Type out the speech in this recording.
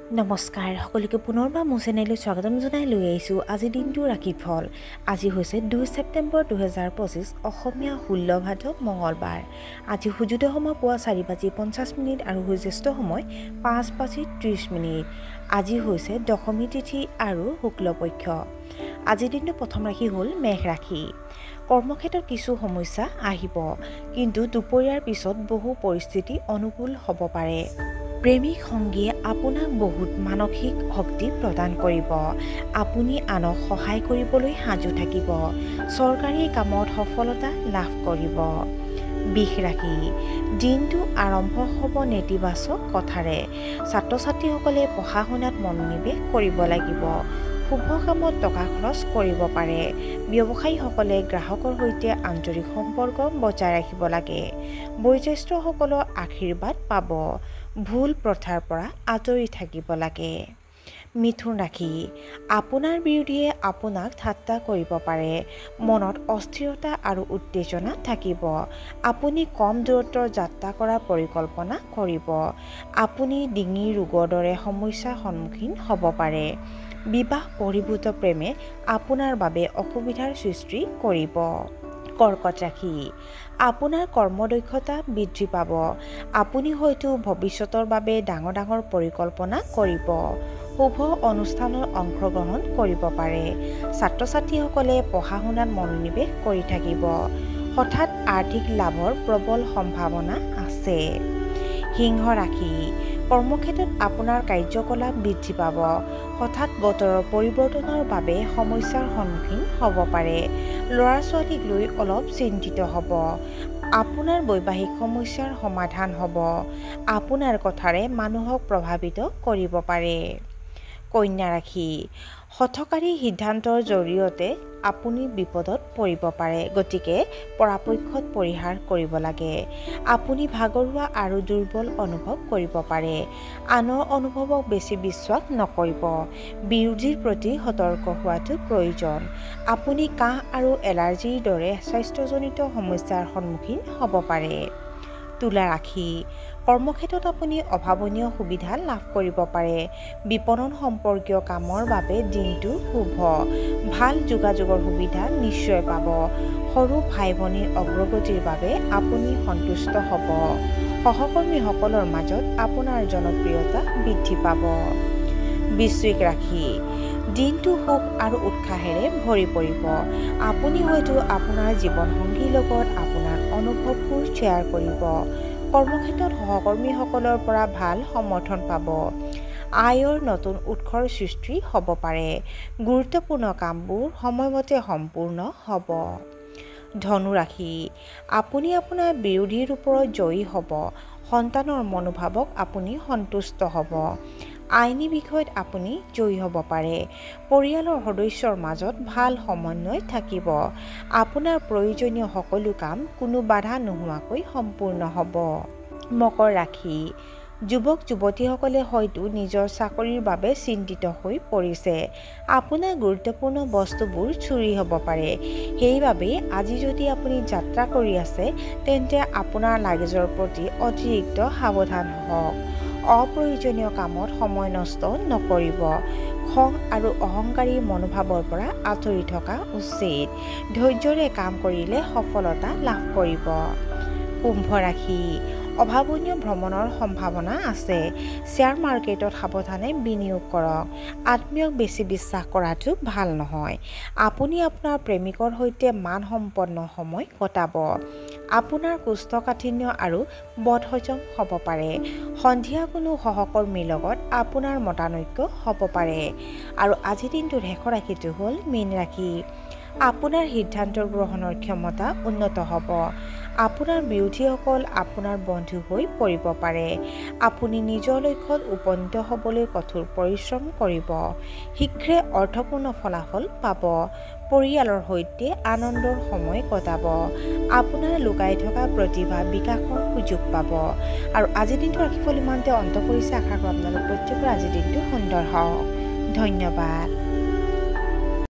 নমস্কাৰ সকলোকে পুনৰবাৰ মোৰ চেনেললৈ স্বাগতম জনাই লৈ আহিছোঁ আজি দিনটো ৰাশিফল। আজি হৈছে 2 ছেপ্টেম্বৰ 2025 অসমীয়া 16 ভাদ মঙলবাৰ। আজি সূৰ্যোদয় সময় পুৱা 4:50 আৰু সূৰ্যাস্ত সময় 5:30। আজি হৈছে দশমী তিথি আৰু শুক্লপক্ষ। আজিৰ দিনটো প্ৰথম ৰাশি হ'ল মেঘ ৰাশি। কৰ্মক্ষেত্ৰত কিছু সমস্যা আহিব, কিন্তু দুপৰীয়াৰ পিছত বহু পৰিস্থিতি অনুকূল হ'ব পাৰে। প্ৰেমিক সংগীয়ে আপোনাক বহুত মানসিক শক্তি প্ৰদান কৰিব। আপুনি আনক সহায় কৰিবলৈ সাজু থাকিব। চৰকাৰী কামত সফলতা লাভ কৰিব। বৃষ ৰাশি। দিনটো আৰম্ভ হ'ব নেতিবাচক কথাৰে। ছাত্ৰ ছাত্ৰীসকলে পঢ়া শুনাত মনোনিৱেশ কৰিব লাগিব। শুভ কামত টকা খৰচ কৰিব পাৰে। ব্যৱসায়ীসকলে গ্ৰাহকৰ সৈতে আন্তৰিক সম্পৰ্ক বজাই ৰাখিব লাগে। বয়োজ্যেষ্ঠসকলৰ আশীৰ্বাদ পাব। ভুল প্ৰথাৰ পৰা আঁতৰি থাকিব লাগে। মিথুন ৰাশি। আপোনাৰ বিৰোধীয়ে আপোনাক ঠাট্টা কৰিব পাৰে। মনত অস্থিৰতা আৰু উত্তেজনা থাকিব। আপুনি কম দূৰত্বৰ যাত্ৰা কৰাৰ পৰিকল্পনা কৰিব। আপুনি ডিঙিৰ ৰোগৰ দৰে সমস্যাৰ সন্মুখীন হ'ব পাৰে। বিবাহ বহিৰ্ভূত প্ৰেমে আপোনাৰ বাবে অসুবিধাৰ সৃষ্টি কৰিব। কৰ্কট ৰাশি। আপোনাৰ কৰ্মদক্ষতা বৃদ্ধি পাব। আপুনি হয়তো ভৱিষ্যতৰ বাবে ডাঙৰ পৰিকল্পনা কৰিব। শুভ অনুষ্ঠানত অংশগ্ৰহণ কৰিব পাৰে। ছাত্ৰ ছাত্ৰীসকলে পঢ়া শুনাত মনোনিৱেশ কৰি থাকিব। হঠাৎ আৰ্থিক লাভৰ প্ৰবল সম্ভাৱনা আছে। সিংহ ৰাশি। কৰ্মক্ষেত্ৰত আপোনাৰ কাৰ্যকলাপ বৃদ্ধি পাব। হঠাৎ বতৰৰ পৰিৱৰ্তনৰ বাবে সমস্যাৰ সন্মুখীন হ'ব পাৰে। ল'ৰা ছোৱালীক লৈ অলপ চিন্তিত হ'ব। আপোনাৰ বৈবাহিক সমস্যাৰ সমাধান হ'ব। আপোনাৰ কথাৰে মানুহক প্ৰভাৱিত কৰিব পাৰে। কন্যা ৰাশি। হঠকাৰী সিদ্ধান্তৰ জৰিয়তে আপুনি বিপদত পৰিব পাৰে, গতিকে পৰাপক্ষত পৰিহাৰ কৰিব লাগে। আপুনি ভাগৰুৱা আৰু দুৰ্বল অনুভৱ কৰিব পাৰে। আনৰ অনুভৱক বেছি বিশ্বাস নকৰিব। বিৰোধীৰ প্ৰতি সতৰ্ক হোৱাটো প্ৰয়োজন। আপুনি কাহ আৰু এলাৰ্জিৰ দৰে স্বাস্থ্যজনিত সমস্যাৰ সন্মুখীন হ'ব পাৰে। তুলা ৰাশি। কৰ্মক্ষেত্ৰত আপুনি অভাৱনীয় সুবিধা লাভ কৰিব পাৰে। বিপণন সম্পৰ্কীয় কামৰ বাবে দিনটো শুভ। ভাল যোগাযোগৰ সুবিধা নিশ্চয় পাব। সৰু ভাই ভনীৰ অগ্ৰগতিৰ বাবে আপুনি সন্তুষ্ট হ'ব। সহকৰ্মীসকলৰ মাজত আপোনাৰ জনপ্ৰিয়তা বৃদ্ধি পাব। বৃশ্চিক ৰাশি। দিনটো সুখ আৰু উৎসাহেৰে ভৰি পৰিব। আপুনি হয়তো আপোনাৰ জীৱনসংগীৰ লগত আপোনাৰ অনুভৱবোৰ শ্বেয়াৰ কৰিব। কৰ্মক্ষেত্ৰত সহকৰ্মীসকলৰ পৰা ভাল সমৰ্থন পাব। আয়ৰ নতুন উৎসৰ সৃষ্টি হ'ব পাৰে। গুৰুত্বপূৰ্ণ কামবোৰ সময়মতে সম্পূৰ্ণ হ'ব। ধনু ৰাশি। আপুনি আপোনাৰ বিৰোধীৰ ওপৰত জয়ী হ'ব। সন্তানৰ মনোভাৱক আপুনি সন্তুষ্ট হ'ব। আইনী বিষয়ত আপুনি জয়ী হ'ব পাৰে। পৰিয়ালৰ সদস্যৰ মাজত ভাল সমন্বয় থাকিব। আপোনাৰ প্ৰয়োজনীয় সকলো কাম কোনো বাধা নোহোৱাকৈ সম্পূৰ্ণ হ'ব। মকৰ ৰাশি। যুৱক যুৱতীসকলে হয়তো নিজৰ চাকৰিৰ বাবে চিন্তিত হৈ পৰিছে। আপোনাৰ গুৰুত্বপূৰ্ণ বস্তুবোৰ চুৰি হ'ব পাৰে। সেইবাবে আজি যদি আপুনি যাত্ৰা কৰি আছে, তেন্তে আপোনাৰ লাগেজৰ প্ৰতি অতিৰিক্ত সাৱধান হওক। অপ্ৰয়োজনীয় কামত সময় নষ্ট নকৰিব। খং আৰু অহংকাৰী মনোভাৱৰ পৰা আঁতৰি থকা উচিত। ধৈৰ্য্যৰে কাম কৰিলে সফলতা লাভ কৰিব। কুম্ভ ৰাশি। অভাৱনীয় ভ্ৰমণৰ সম্ভাৱনা আছে। শ্বেয়াৰ মাৰ্কেটত সাৱধানে বিনিয়োগ কৰক। আত্মীয়ক বেছি বিশ্বাস কৰাটো ভাল নহয়। আপুনি আপোনাৰ প্ৰেমিকৰ সৈতে মানসম্পন্ন সময় কটাব। আপোনাৰ কোষ্ঠকাঠিন্য আৰু বদহজম হ'ব পাৰে। সন্ধিয়া কোনো সহকৰ্মীৰ লগত আপোনাৰ মতানৈক্য হ'ব পাৰে। আৰু আজিৰ দিনটোৰ শেষৰ ৰাশিটো হ'ল মীন ৰাশি। আপোনাৰ সিদ্ধান্ত গ্ৰহণৰ ক্ষমতা উন্নত হ'ব। আপোনাৰ বিৰোধীসকল আপোনাৰ বন্ধু হৈ পৰিব পাৰে। আপুনি নিজৰ লক্ষ্যত উপনীত হ'বলৈ কঠোৰ পৰিশ্ৰম কৰিব। শীঘ্ৰে অৰ্থপূৰ্ণ ফলাফল পাব। পৰিয়ালৰ সৈতে আনন্দৰ সময় কটাব। আপোনাৰ লুকাই থকা প্ৰতিভা বিকাশৰ সুযোগ পাব। আৰু আজিৰ দিনটো ৰাশিফল ইমানতে অন্ত পৰিছে। আশা কৰোঁ আপোনালোক প্ৰত্যেকৰে আজিৰ দিনটো সুন্দৰ হওক। ধন্যবাদ।